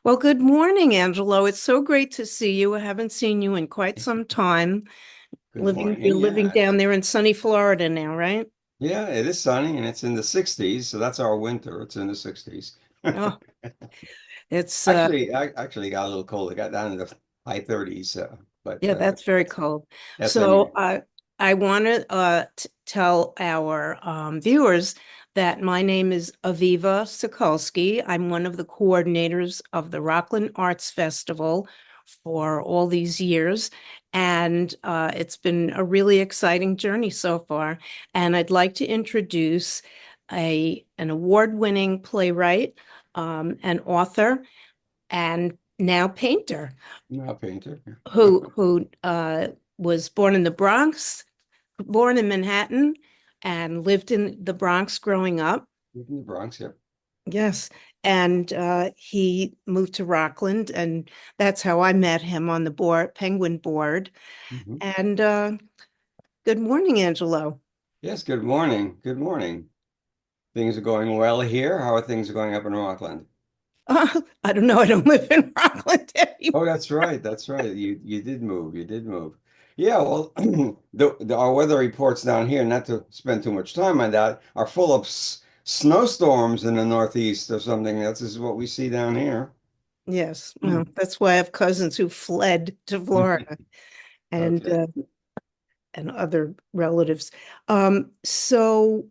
Well, good morning, Angelo. It's so great to see you. I haven't seen you in quite some time. Good You're morning. living Yeah. down there in sunny Florida now, right? Yeah, it is sunny and it's in the 60s, so that's our winter. It's in the 60s. Oh, it's Actually, I actually got a little cold. It got down to the high 30s, but yeah, that's very cold. that's So unusual. I want to tell our viewers that my name is Aviva Sokolsky. I'm one of the coordinators of the Rockland Arts Festival for all these years. And it's been a really exciting journey so far. And I'd like to introduce an award-winning playwright, an author, and now painter No painter. who was born in the Bronx, born in Manhattan, and lived in the Bronx growing up. In the Bronx, yeah. Yes. And he moved to Rockland, and that's how I met him on the Penguin board. hmm And good morning, Angelo. Yes, good morning. Good morning. Things are going well here. How are things going up in Rockland? I don't know. I don't live in Rockland anymore. Oh, that's right. That's right. You did move. You did move. Yeah, well, our weather reports down here, not to spend too much time on that, are full of snowstorms in the Northeast or something. That's just what we see down here. Yes. Well, that's why I have cousins who fled to Florida and Okay. other relatives. So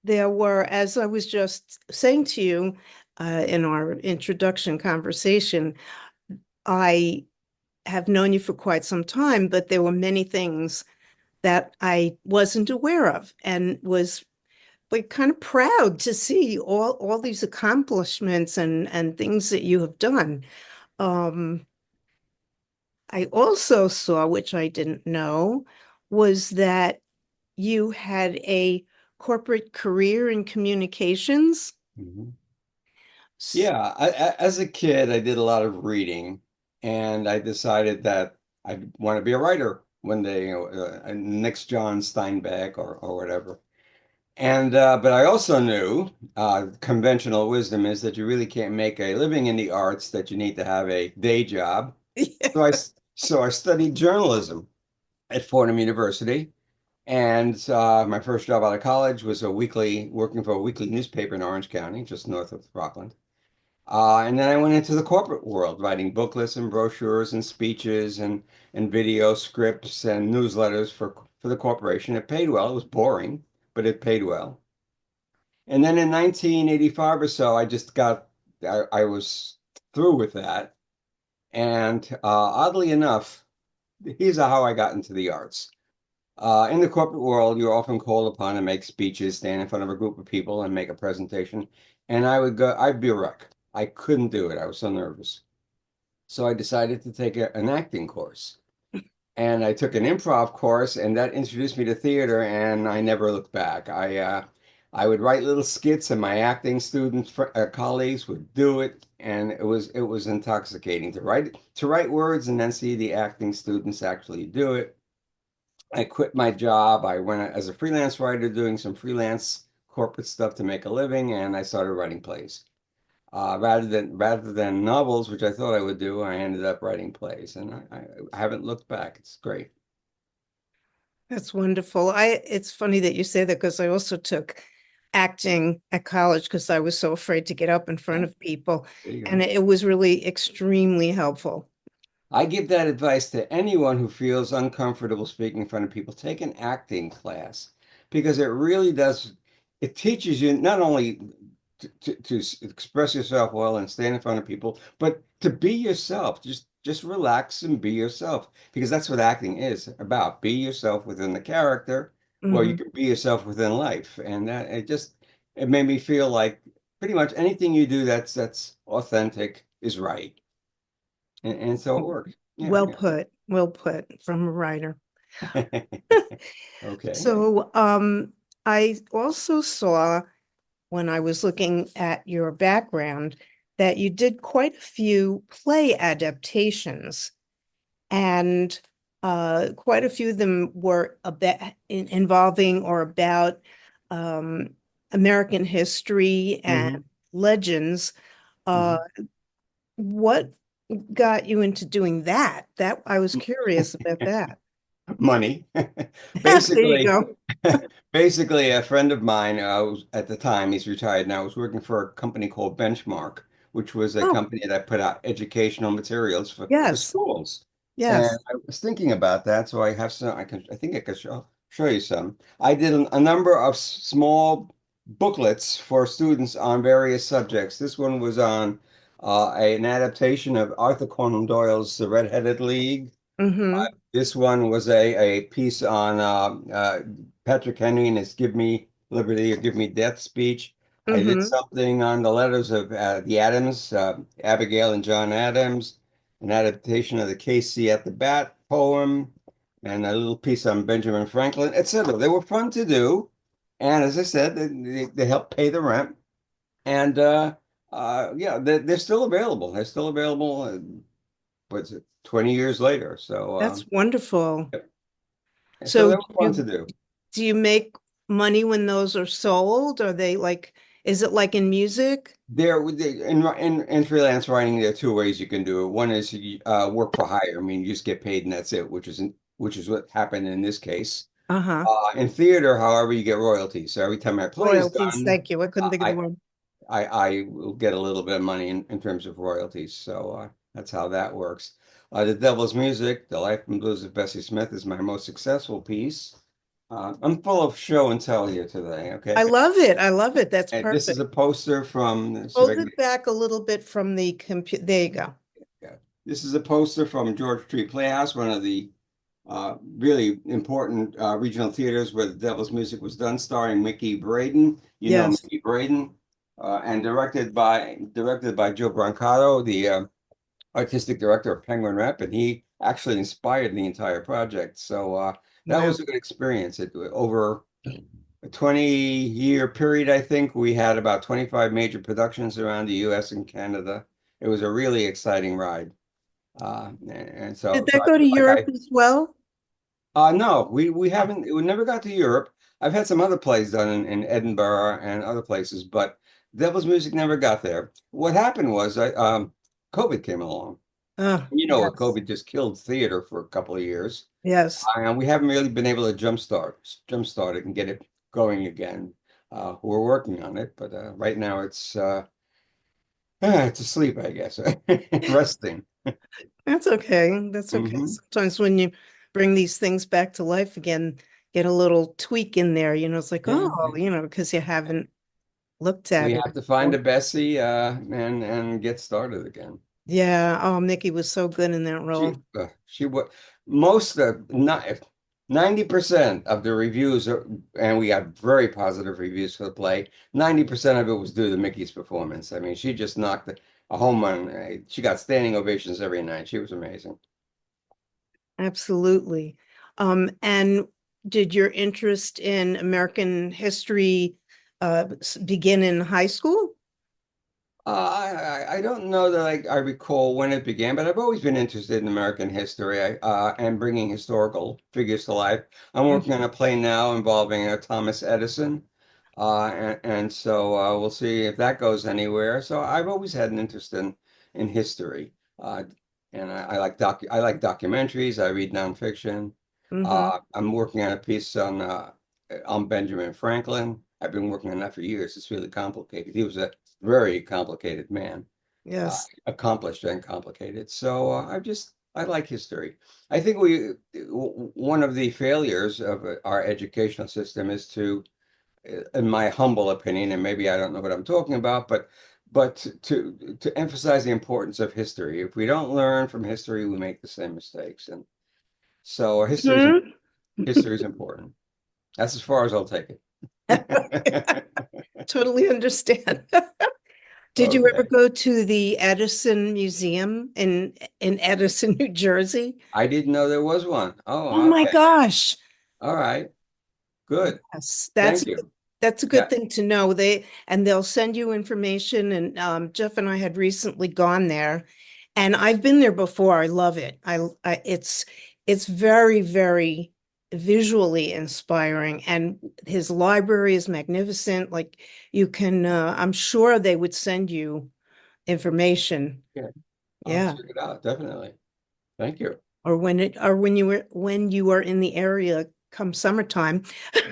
there were, as I was just saying to you in our introduction conversation, I have known you for quite some time, but there were many things that I wasn't aware of and was like kind of proud to see all these accomplishments and things that you have done. Um, I also saw, which I didn't know, was that you had a corporate career in communications. Mhm. S- Yeah, as a kid, I did a lot of reading, and I decided that I want to be a writer one day, next John Steinbeck or whatever. And but I also knew conventional wisdom is that you really can't make a living in the arts, that you need to have a day job. So I studied journalism at Fordham University, and my first job out of college was working for a weekly newspaper in Orange County, just north of Rockland. And then I went into the corporate world, writing booklets and brochures and speeches and video scripts and newsletters for the corporation. It paid well. It was boring, but it paid well. And then in 1985 or so, I was through with that. And oddly enough, here's how I got into the arts. In the corporate world, you're often called upon to make speeches, stand in front of a group of people and make a presentation. And I'd be a wreck. I couldn't do it. I was so nervous. So I decided to take an acting course. And I took an improv course, and that introduced me to theater, and I never looked back. I would write little skits, and my acting colleagues would do it, and it was intoxicating to write words and then see the acting students actually do it. I quit my job. I went as a freelance writer doing some freelance corporate stuff to make a living, and I started writing plays. Rather than novels, which I thought I would do, I ended up writing plays, and I haven't looked back. It's great. That's wonderful. It's funny that you say that because I also took acting at college because I was so afraid to get up in front Yeah, of people. there you And go. it was really extremely helpful. I give that advice to anyone who feels uncomfortable speaking in front of people. Take an acting class because it really does. It teaches you not only to express yourself well and stand in front of people, but to be yourself. Just relax and be yourself because that's what acting is about. Be yourself within the character, or you Mhm. can be yourself within life, and that it made me feel like pretty much anything you do that's authentic is right, and so it worked. Yeah, Well put from a writer. yeah. Okay. So I also saw when I was looking at your background that you did quite a few play adaptations, and quite a few of them were involving or about um, American history and hmm legends. Uh, hmm What got you into doing that? That I was curious about that. Money. There you Basically, go. basically, a friend of mine, was, at the time, he's retired now, was working for a company called Benchmark, which was a Oh, company that put out educational materials for yes, schools. And yes. I was thinking about that, so I have some, I think I could show you some. I did a number of small booklets for students on various subjects. This one was on an adaptation of Arthur Conan Doyle's The Red-Headed League. Mm-hmm. This one was a piece on Patrick Henry and his "Give Me Liberty" or "Give Me Death" speech. I did Mm-hmm. something on the letters of the Adams, Abigail and John Adams, an adaptation of the "KC at the Bat" poem, and a little piece on Benjamin Franklin, etc. They were fun to do, and as I said, they helped pay the rent. And yeah, they're still available. They're still available. What's it, 20 years later? So. That's wonderful. So So they were fun to do. do you make money when those are sold? Are they like, is it like in music? In freelance writing, there are two ways you can do it. One is work for hire. I mean, you just get paid and that's it, which is what happened in this case. Uh-huh. In theater, however, you get royalties. So every time my play is Royalties. done, Thank you. I couldn't think of the I word. I will get a little bit of money in terms of royalties. So that's how that works. The Devil's Music, The Life and Blues of Bessie Smith is my most successful piece. I'm full of show and tell here today. I Okay. love it. I love it. That's And this is perfect. a poster from, should I Hold get it back a little bit from the computer. There you go. yeah. This is a poster from George Street Playhouse, one of the really important regional theaters where the Devil's Music was done, starring Mickey Braden. You know Yes. Mickey Braden, and directed by Joe Brancato, the artistic director of Penguin Rep, and he actually inspired the entire project. So that Wow. was a good experience. Over a 20-year period, I think we had about 25 major productions around the US and Canada. It was a really exciting ride. And Did so that I go to feel like Europe as well? no, we Oh, haven't, we never got to Europe. I've had some other plays done in Edinburgh and other places, but Devil's Music never got there. What happened was COVID came along. You know what, yes. COVID just killed theater for a couple of years. Yes. And we haven't really been able to jumpstart it and get it going again. We're working on it, but right now it's asleep, I guess, resting. That's okay. That's okay. Hmm. Sometimes when you bring these things back to life again, get a little tweak in there, it's like, Yeah, oh, because you haven't looked we at it have to find before. a Bessie and get started again. Yeah. Oh, Mickey was so good in that role. She was most of not 90% of the reviews and we got very positive reviews for the play. 90% of it was due to Mickey's performance. I mean, she just knocked a home run. She got standing ovations every night. She was amazing. Absolutely. And did your interest in American history begin in high school? I don't know that I recall when it began, but I've always been interested in American history and bringing historical figures to life. I'm working on a play now involving Thomas Edison, and so we'll see if that goes anywhere. So I've always had an interest in history, and I like documentaries. I read nonfiction. Mm-hmm. I'm working on a piece on Benjamin Franklin. I've been working on that for years. It's really complicated. He was a very complicated man, Yes. accomplished and complicated. So I like history. I think one of the failures of our educational system is to, in my humble opinion, and maybe I don't know what I'm talking about, but to emphasize the importance of history. If we don't learn from history, we make the same mistakes. And so Mhm. history is important. That's as far as I'll take it. Totally understand. Did you ever Okay. go to the Edison Museum in Edison, New Jersey? I didn't know there was one. Oh Oh, my okay. gosh. All right. Good. Yes, Thank you. that's a good Yeah. thing to know. They'll send you information. And Jeff and I had recently gone there, and I've been there before. I love it. It's very, very visually inspiring, and his library is magnificent. Like you can, I'm sure they would send you information. Yeah. I'll Yeah. check it out, definitely. Thank you. Or when you were in the area come summertime, Yeah,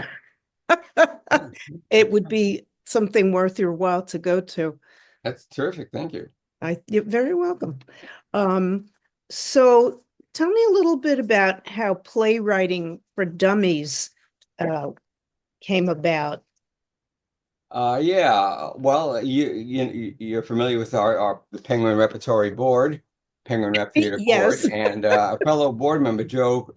it that's would be something worth your while to go to. that's terrific. Thank you. You're very welcome. Um, so tell me a little bit about how playwriting for dummies uh, came about. Yeah, well, you're familiar with our the Penguin Repertory Board, Penguin Rep Theater Board, Yes. and a fellow board member, Joe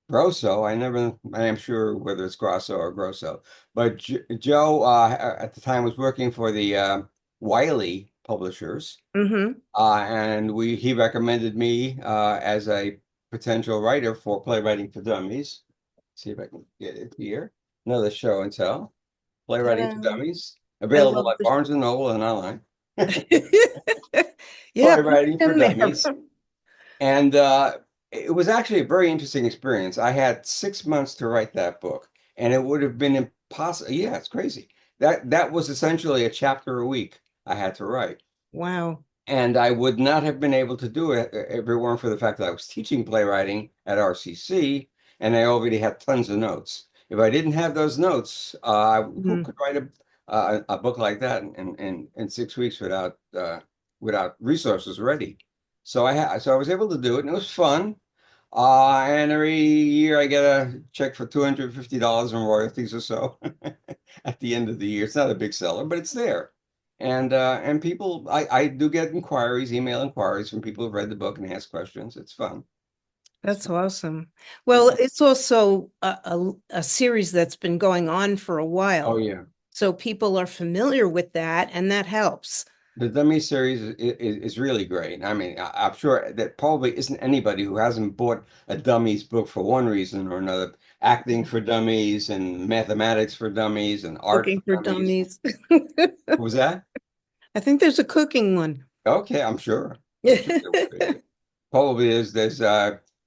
Grosso. I am sure whether it's Grosso or Grosso, but Joe at the time was working for the Wiley publishers, Hmm. and we he recommended me as a potential writer for Playwriting for Dummies. See if I can get it here. Another show and tell. Playwriting for Ta-da. Dummies, I available love at Barnes and Noble and online. Yeah, put Playwriting it for in there. Dummies. And it was actually a very interesting experience. I had 6 months to write that book, and it would have been impossible. Yeah, it's crazy. That was essentially a chapter a week I had to write. Wow. And I would not have been able to do it if it weren't for the fact that I was teaching playwriting at RCC and I already had tons of notes. If I didn't have those notes, who Mhm. could write a book like that in 6 weeks without resources ready? So I was able to do it and it was fun. And every year I get a check for $250 in royalties or so at the end of the year. It's not a big seller, but it's there. And people, I do get inquiries, email inquiries from people who've read the book and ask questions. It's fun. It's That's fun. awesome. Well, Yeah. it's also a series that's been going on for a Oh while. yeah. So people are familiar with that, and that helps. The Dummy series is really great. I mean, I'm sure that probably isn't anybody who hasn't bought a Dummies book for one reason or another. Acting for Dummies and Mathematics for Dummies and Art Cooking for for Dummies. dummies. What was that? I think there's a cooking one. Okay, I'm sure. I'm sure there will be. Probably there's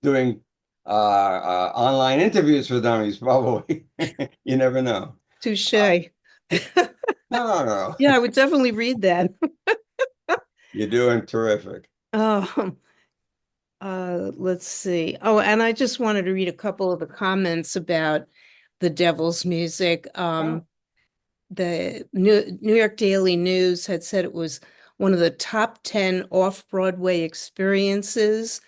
doing online interviews for dummies, probably. You never know. Touche. No, no, no. Yeah, I would definitely read that. You're doing terrific. Um, let's see. Oh, and I just wanted to read a couple of the comments about the Devil's Music. Oh, The New York Daily News had said it was one of the top 10 off-Broadway experiences,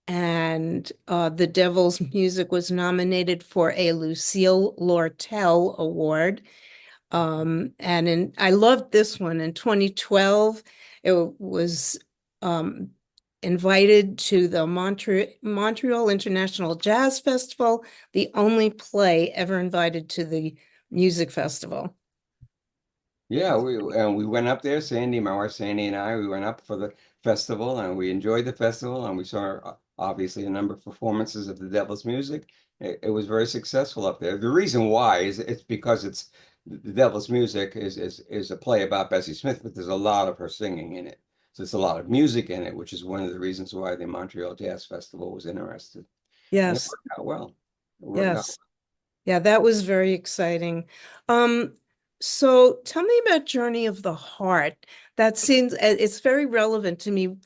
and The Devil's Music was nominated for a Lucille Lortel Award. I loved this one. In 2012, it was um, invited to the Montreal International Jazz Festival, the only play ever invited to the music festival. yeah. We went up there, Sandy, my wife Sandy and I. We went up for the festival, and we enjoyed the festival, and we saw obviously a number of performances of the Devil's Music. It was very successful up there. The reason why is it's because it's the Devil's Music is a play about Bessie Smith, but there's a lot of her singing in it. So it's a lot of music in it, which is one of the reasons why the Montreal Jazz Festival was interested. And it Yes, worked out well. It worked out. yes. Yeah, that was very exciting. Um, so tell me about Journey of the Heart. That seems it's very relevant to me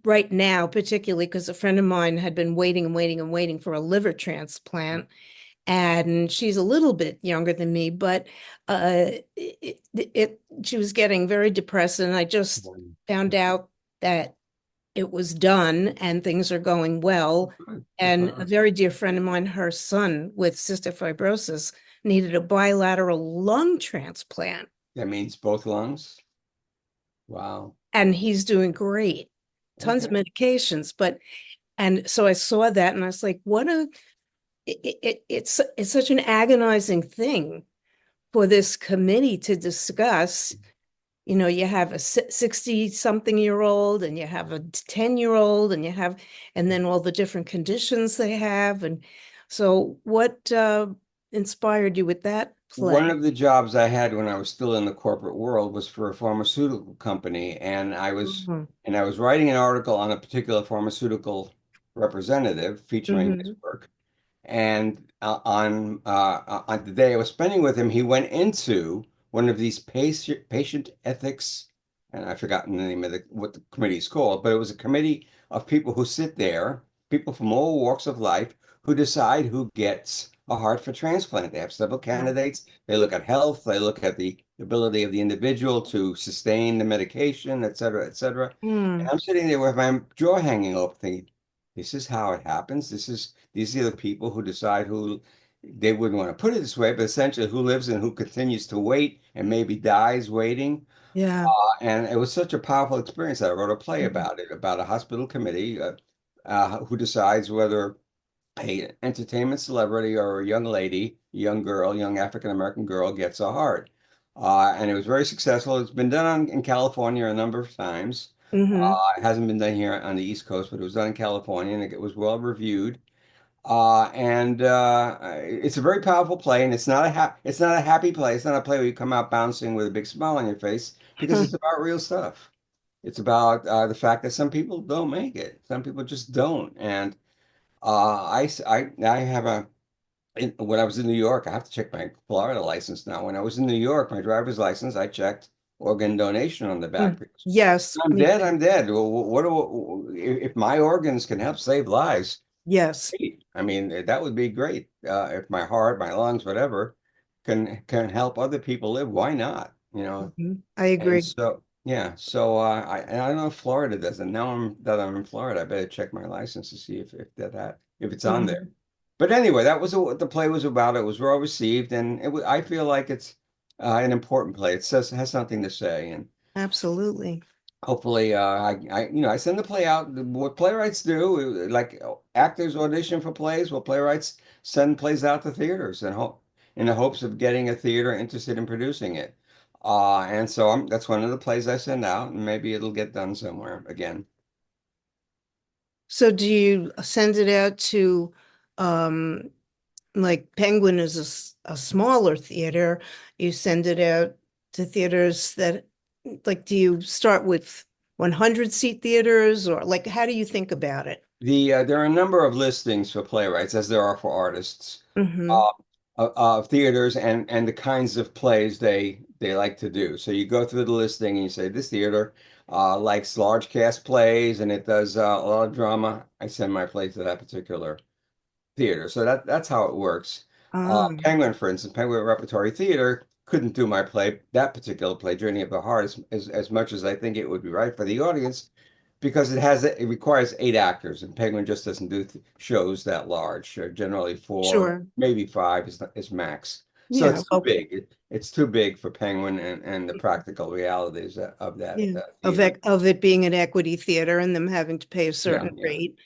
right now, particularly because a friend of mine had been waiting and waiting and waiting for a liver transplant, and she's a little bit younger than me, but she was getting very depressed, and I just Um, found out that it was done and things are going well. Good. Good for And a her. very dear friend of mine, her son with cystic fibrosis, needed a bilateral lung transplant, That means both lungs. Wow. and he's doing great. Tons of Okay. medications, but and so I saw that and I was like, what a it's such an agonizing thing for this committee to discuss. You know, you have a 60 something year old and you have a 10-year-old and and then all the different conditions they have. And so what inspired you with that One play? of the jobs I had when I was still in the corporate world was for a pharmaceutical company, and Mhm. I was writing an article on a particular pharmaceutical representative featuring his Mhm. work. And on the day I was spending with him, he went into one of these patient ethics and I've forgotten the name of what the committee is called, but it was a committee of people who sit there, people from all walks of life, who decide who gets a heart for transplant. They have several Wow. candidates. They look at health, they look at the ability of the individual to sustain the medication, et cetera, et cetera. And Mm, I'm sitting there with my jaw hanging open, thinking, this is how it happens. These are the people who decide who they wouldn't want to put it this way, but essentially who lives and who continues to wait and maybe dies waiting. yeah. And it was such a powerful experience that I wrote a play Mhm. about it, about a hospital committee who decides whether a entertainment celebrity or a young lady, young girl, young African American girl gets a heart. And it was very successful. It's been done in California a number of times. Mhm. It hasn't been done here on the East Coast, but it was done in California and it was well reviewed. And it's a very powerful play, and it's not a happy play. It's not a play where you come out bouncing with a big smile on your face because it's about real stuff. It's about the fact that some people don't make it. Some people just don't. And I have when I was in New York, I have to check my Florida license now. When I was in New York, my driver's license, I checked organ donation on the back Mm. because Yes, I'm me dead, too. I'm dead. Well, if my organs can help save lives? Yes. Great. I mean, that would be great. If my heart, my lungs, whatever, can help other people live, why not? You know? Mhm. I And agree. so yeah, so and I don't know if Florida does it. Now I'm in Florida, I better check my license to see if it's on there. Mhm. But anyway, that was what the play was about. It was well received, and I feel like it's an important play. It has something to say, and Absolutely. hopefully I send the play out. What playwrights do, like actors audition for plays, well, playwrights send plays out to theaters and hope in the hopes of getting a theater interested in producing it. And so that's one of the plays I send out, and maybe it'll get done somewhere again. So do you send it out to um like Penguin is a smaller theater. You send it out to theaters that like do you start with 100 seat theaters or like how do you think about it? There are a number of listings for playwrights, as there are for artists, Hmm. uh, of theaters and the kinds of plays they like to do. So you go through the listing and you say this theater likes large cast plays and it does a lot of drama. I send my play to that particular theater. So that's how it works. Ah, Penguin, for instance, Penguin Repertory Theater couldn't do my play, that particular play, Journey of the Heart, as much as I think it would be right for the audience, because it requires 8 actors, and Penguin just doesn't do shows that large. Generally, 4, sure. maybe 5 is max. So Yeah. it's too Well, big. It's too big for Penguin and the practical realities of that yeah. theater. Of it being an equity theater and them having to pay a Yeah, certain yeah, rate.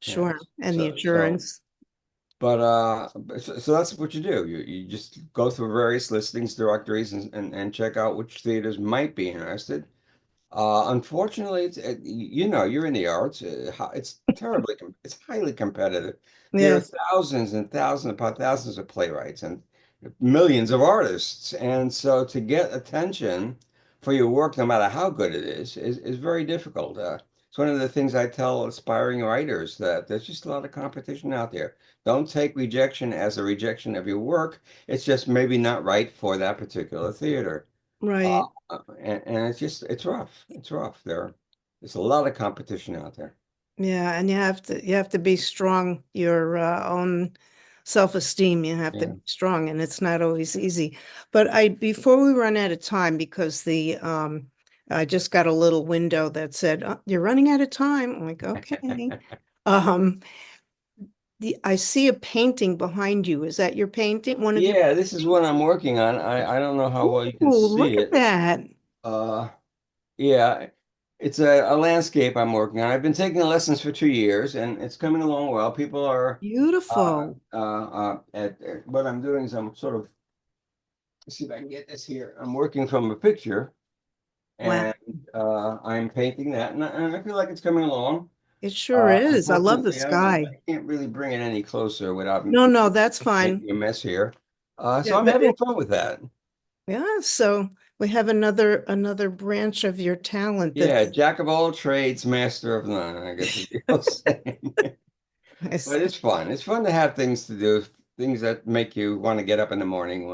yeah. Sure. And the So insurance. but so that's what you do. You just go through various listings, directories, and check out which theaters might be interested. Unfortunately, you're in the arts. It's it's highly competitive. There are Yes. thousands and thousands upon thousands of playwrights and millions of artists, and so to get attention for your work, no matter how good it is very difficult. It's one of the things I tell aspiring writers that there's just a lot of competition out there. Don't take rejection as a rejection of your work. It's just maybe not right for that particular theater. Right. And it's rough. It's rough. There's a lot of competition out there. Yeah, and you have to be strong, your own self-esteem. You have to Yeah. be strong, and it's not always easy. But I before we run out of time, because the I just got a little window that said, you're running out of time. I'm like, okay. Um, I see a painting behind you. Is that your painting? One of your Yeah, this is paintings? what I'm working on. I don't know how well you can Oh, see look at it. that. Uh, yeah, it's a landscape I'm working on. I've been taking lessons for 2 years, and it's coming along well. People are Beautiful. at what I'm doing is I'm sort of let's see if I can get this here. I'm working from a picture, Wow. and I'm painting that, and I feel like it's coming along. It sure is. I love the Unfortunately, I sky. can't really bring it any closer without No, no, that's fine. making a mess here. Yeah, So I'm having fun with that. yeah, so we have another branch of your talent that Yeah, jack of all trades, master of none, I guess is the old saying. is But it's fun. It's fun to have things to do, things that make you want to get up in the morning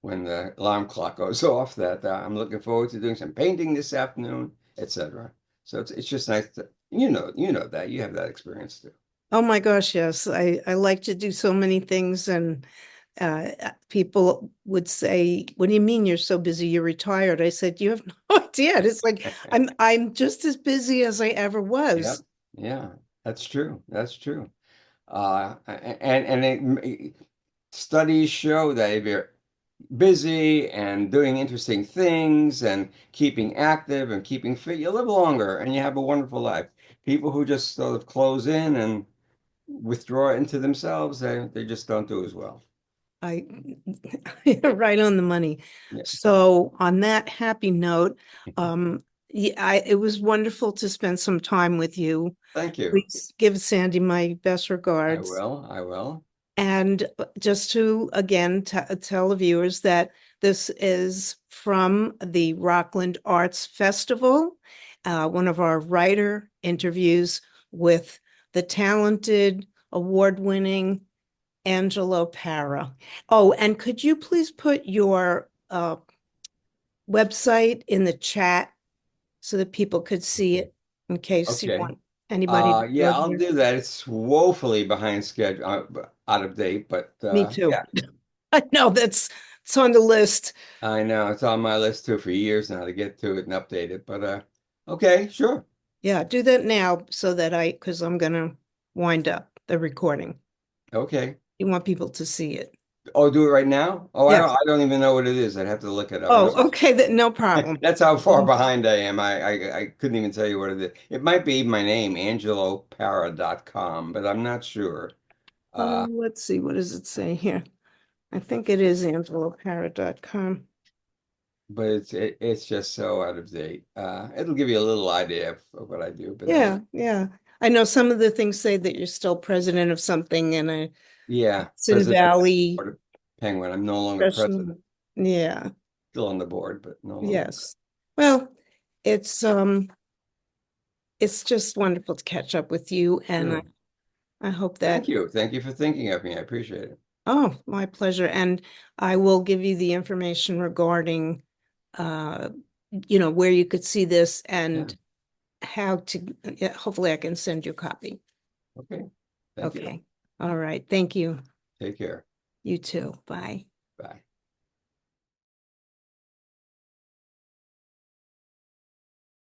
when the alarm clock goes off that I'm looking forward to doing some painting this afternoon, etc. So it's just nice to you know that you have that experience too. Oh my gosh, yes. I like to do so many things, and people would say, "What do you mean you're so busy? You're retired?" I said, "You have no idea." And it's like I'm just as busy as I ever Yeah, was. yeah, that's true. That's true. And studies show that if you're busy and doing interesting things and keeping active and keeping fit, you live longer and you have a wonderful life. People who just sort of close in and withdraw into themselves, they just don't do as well. I you're right on the money. Yeah. So on that happy note, yeah, it was wonderful to spend some time with you. Thank you. Please give Sandy my best I regards. will. I will. And just to again tell the viewers that this is from the Rockland Arts Festival, one of our writer interviews with the talented, award-winning Angelo Parra. Oh, and could you please put your website in the chat so that people could see it in case you Okay. want anybody to Yeah, go I'll there? do that. It's woefully behind schedule, out of date, but Me too. yeah, I know it's on the list. I know it's on my list too for years now to get to it and update it. But okay, sure. Yeah, do that now so that because I'm gonna wind up the recording. Okay. You want people to see it. Oh, do it right now? Oh, Yes. I don't even know what it is. I'd have to look it up. Oh, okay, no problem. That's how far behind I am. I couldn't even tell you what it is. It might be my name, angelopara.com, but I'm not sure. Let's see, what does it say here? I think it is angelopara.com. But it's just so out of date. It'll give you a little idea of what I do, but Yeah, yeah. I know some of the things say that you're still president of something in a yeah, Hudson president of the Valley Board of Penguin. I'm no longer president, professional. Yeah, still on the board, but no longer. yes. Well, it's it's just wonderful to catch up with you, and Sure. I hope Thank that, you. Thank you for thinking of me. I appreciate it. oh, my pleasure. And I will give you the information regarding uh, where you could see this Yeah. and how to, yeah, hopefully I can send you a copy. Okay. Thank you. Okay. All right. Thank you. Take care. You too. Bye. Bye.